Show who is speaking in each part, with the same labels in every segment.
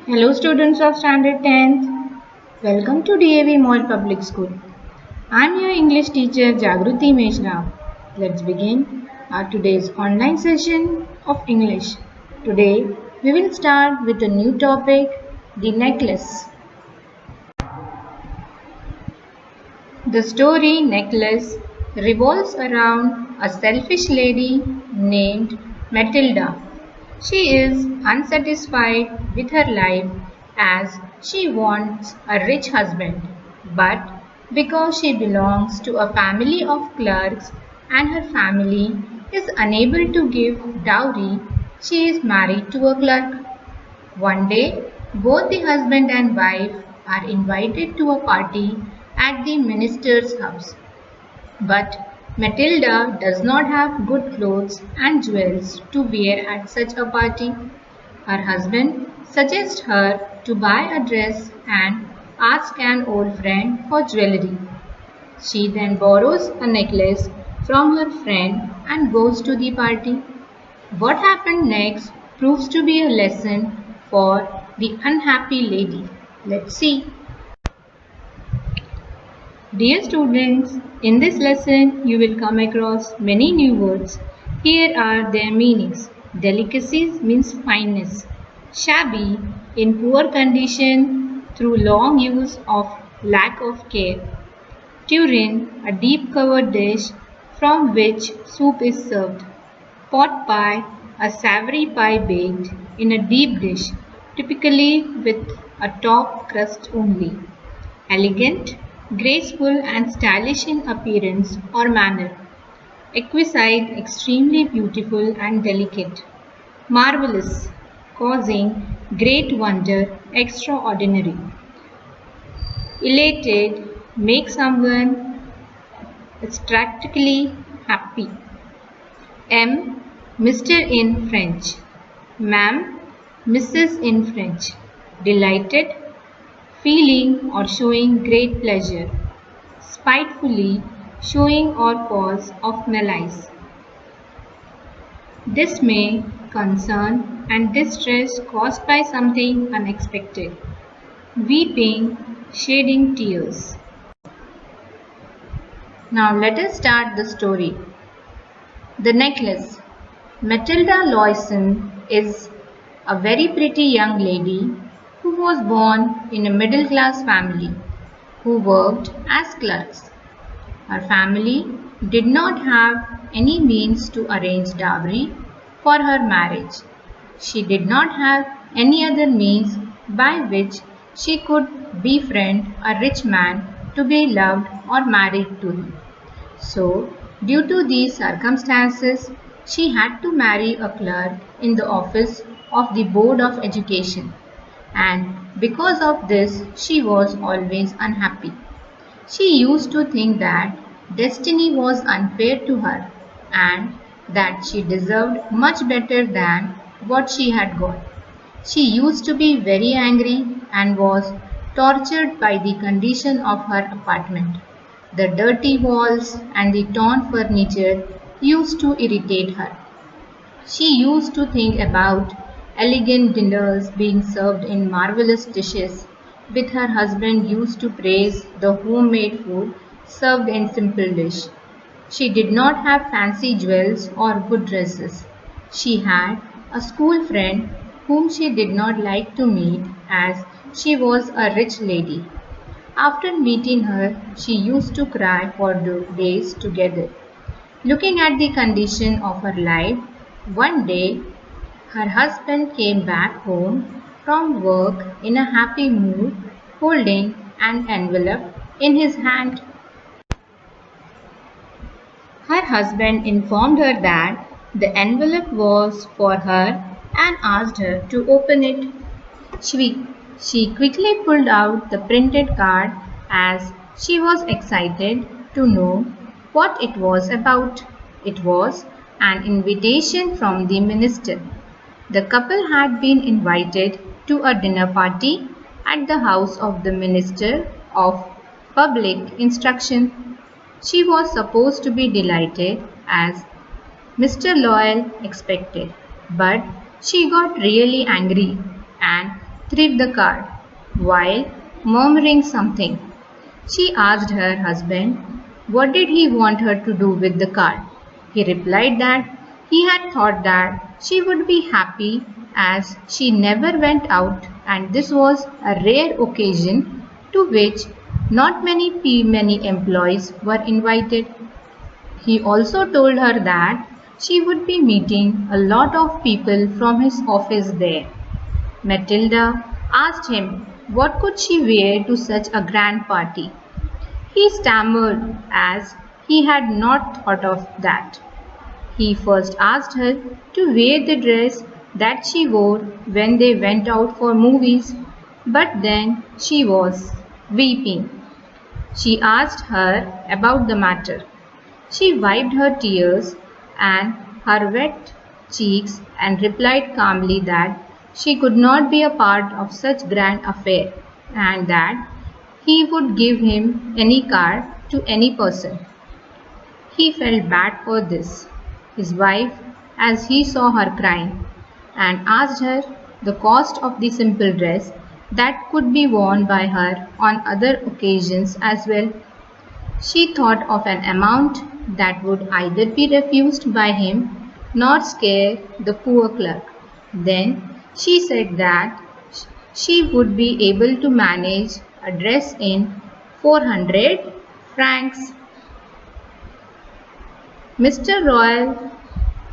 Speaker 1: Hello students of Standard 10th. Welcome to DAV Mall Public School. I am your English teacher Jagruti Meshra. Let's begin our today's online session of English. Today we will start with a new topic, the necklace. The story Necklace revolves around a selfish lady named Matilda. She is unsatisfied with her life as she wants a rich husband, but because she belongs to a family of clerks and her family is unable to give dowry, she is married to a clerk. One day, both the husband and wife are invited to a party at the minister's house. But Matilda does not have good clothes and jewels to wear at such a party. Her husband suggests her to buy a dress and ask an old friend for jewelry. She then borrows a necklace from her friend and goes to the party. What happened next proves to be a lesson for the unhappy lady. Let's see. Dear students, in this lesson you will come across many new words. Here are their meanings. Delicacies means fineness. Shabby, in poor condition through long use of lack of care. Tureen, a deep covered dish from which soup is served. Pot pie, a savory pie baked in a deep dish, typically with a top crust only. Elegant, graceful and stylish in appearance or manner. Exquisite, extremely beautiful and delicate. Marvelous, causing great wonder, extraordinary. Elated, make someone ecstatically happy. M. Mr. in French. Ma'am, Mrs. in French. Delighted, feeling or showing great pleasure. Spitefully, showing or cause of malice. Dismay, concern and distress caused by something unexpected. Weeping, shedding tears. Now let us start the story. The necklace. Matilda Loyson is a very pretty young lady who was born in a middle class family who worked as clerks. Her family did not have any means to arrange dowry for her marriage. She did not have any other means by which she could befriend a rich man to be loved or married to him. So, due to these circumstances, she had to marry a clerk in the office of the Board of Education, and because of this, she was always unhappy. She used to think that destiny was unfair to her and that she deserved much better than what she had got. She used to be very angry and was tortured by the condition of her apartment. The dirty walls and the torn furniture used to irritate her. She used to think about elegant dinners being served in marvelous dishes, with her husband used to praise the homemade food served in simple dish. She did not have fancy jewels or good dresses. She had a school friend whom she did not like to meet as she was a rich lady. After meeting her, she used to cry for days together. Looking at the condition of her life, one day her husband came back home from work in a happy mood, holding an envelope in his hand. Her husband informed her that the envelope was for her and asked her to open it. She, she quickly pulled out the printed card as she was excited to know what it was about. It was an invitation from the minister. The couple had been invited to a dinner party at the house of the Minister of Public Instruction. She was supposed to be delighted as Mr. Loyal expected, but she got really angry and read the card while murmuring something. She asked her husband what did he want her to do with the card. He replied that he had thought that she would be happy as she never went out and this was a rare occasion to which not many employees were invited. He also told her that she would be meeting a lot of people from his office there. Matilda asked him what could she wear to such a grand party. He stammered as he had not thought of that. He first asked her to wear the dress that she wore when they went out for movies, but then she was weeping. She asked her about the matter. She wiped her tears and her wet cheeks and replied calmly that she could not be a part of such grand affair and that he would give him any card to any person. He felt bad for this, his wife, as he saw her crying, and asked her the cost of the simple dress that could be worn by her on other occasions as well. She thought of an amount that would either be refused by him nor scare the poor clerk. Then she said that she would be able to manage a dress in 400 francs. Mr. Royal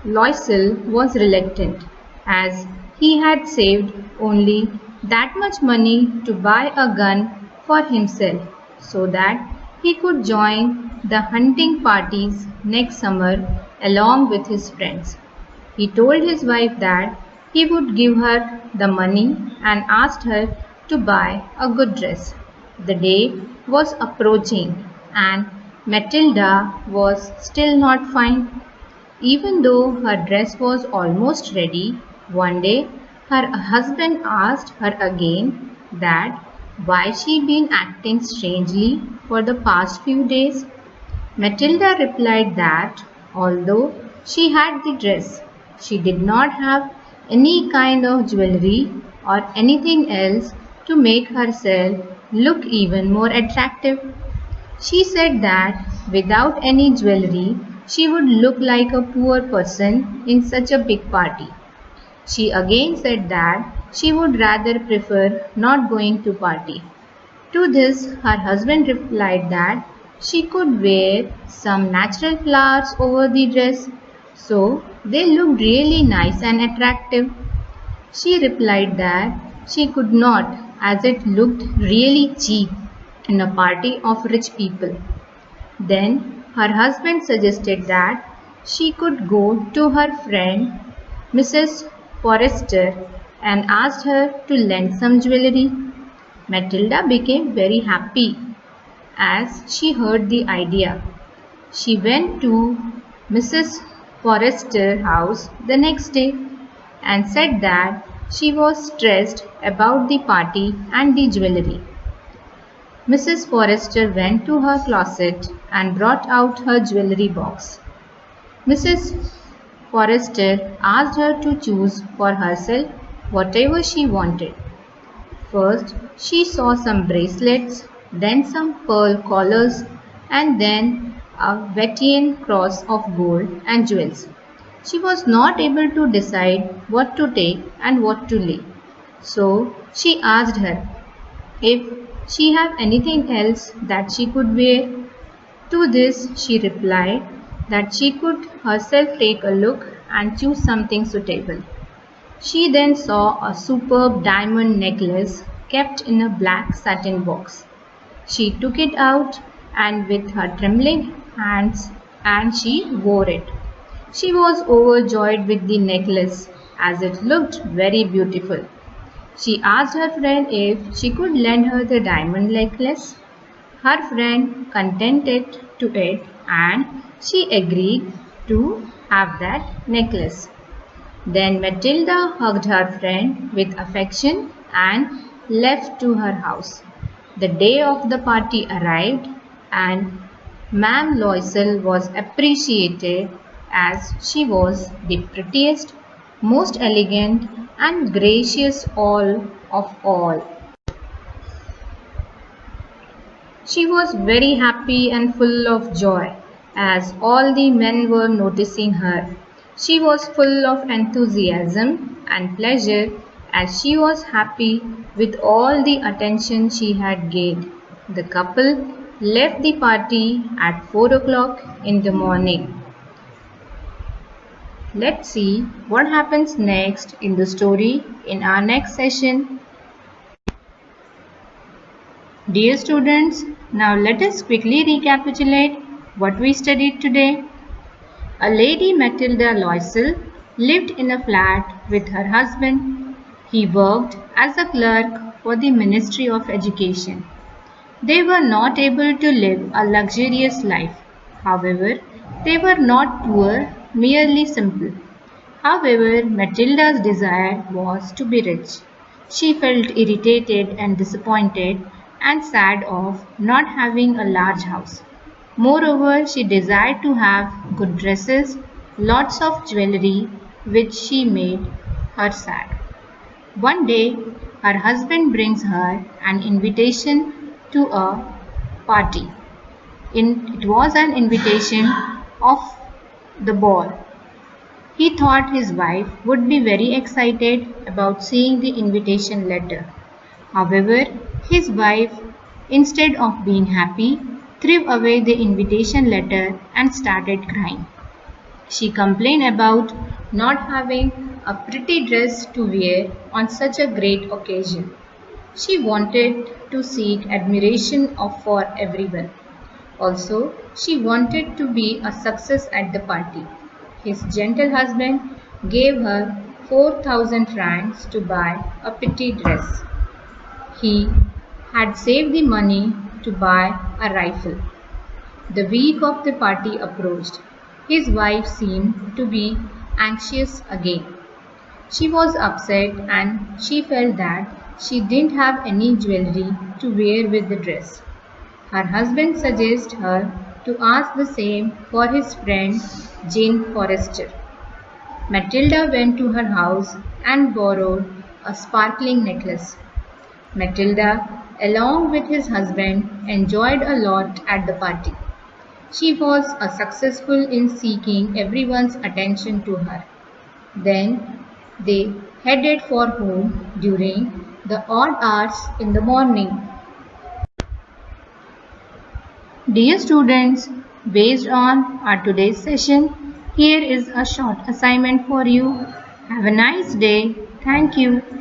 Speaker 1: Loisel was reluctant as he had saved only that much money to buy a gun for himself so that he could join the hunting parties next summer along with his friends. He told his wife that he would give her the money and asked her to buy a good dress. The day was approaching and Matilda was still not fine. Even though her dress was almost ready, one day her husband asked her again that why she been acting strangely for the past few days. Matilda replied that although she had the dress, she did not have any kind of jewelry or anything else to make herself look even more attractive. She said that without any jewelry, she would look like a poor person in such a big party. She again said that she would rather prefer not going to party. To this, her husband replied that she could wear some natural flowers over the dress, so they looked really nice and attractive. She replied that she could not, as it looked really cheap in a party of rich people. Then her husband suggested that she could go to her friend Mrs. Forrester and asked her to lend some jewelry. Matilda became very happy as she heard the idea. She went to Mrs. Forrester's house the next day and said that she was stressed about the party and the jewelry. Mrs. Forrester went to her closet and brought out her jewelry box. Mrs. Forrester asked her to choose for herself whatever she wanted. First, she saw some bracelets, then some pearl collars, and then a Vatican cross of gold and jewels. She was not able to decide what to take and what to leave. So she asked her if she had anything else that she could wear. To this she replied that she could herself take a look and choose something suitable. She then saw a superb diamond necklace kept in a black satin box. She took it out and with her trembling hands and she wore it. She was overjoyed with the necklace as it looked very beautiful. She asked her friend if she could lend her the diamond necklace. Her friend consented to it and she agreed to have that necklace. Then Matilda hugged her friend with affection and left to her house. The day of the party arrived and Ma'am Loisel was appreciated as she was the prettiest, most elegant and gracious all of all. She was very happy and full of joy as all the men were noticing her. She was full of enthusiasm and pleasure as she was happy with all the attention she had gained. The couple left the party at 4 o'clock in the morning. Let's see what happens next in the story in our next session. Dear students, now let us quickly recapitulate what we studied today. A lady, Matilda Loisel, lived in a flat with her husband. He worked as a clerk for the Ministry of Education. They were not able to live a luxurious life. However, they were not poor, merely simple. However, Matilda's desire was to be rich. She felt irritated and disappointed and sad of not having a large house. Moreover, she desired to have good dresses, lots of jewelry, which she made her sad. One day, her husband brings her an invitation to a party. It was an invitation of the ball. He thought his wife would be very excited about seeing the invitation letter. However, his wife, instead of being happy, threw away the invitation letter and started crying. She complained about not having a pretty dress to wear on such a great occasion. She wanted to seek admiration for everyone. Also, she wanted to be a success at the party. His gentle husband gave her 4,000 francs to buy a pretty dress. He had saved the money to buy a rifle. The week of the party approached. His wife seemed to be anxious again. She was upset and she felt that she didn't have any jewelry to wear with the dress. Her husband suggested her to ask the same for his friend Jane Forrester. Matilda went to her house and borrowed a sparkling necklace. Matilda, along with his husband, enjoyed a lot at the party. She was successful in seeking everyone's attention to her. Then they headed for home during the odd hours in the morning. Dear students, based on our today's session, here is a short assignment for you. Have a nice day. Thank you.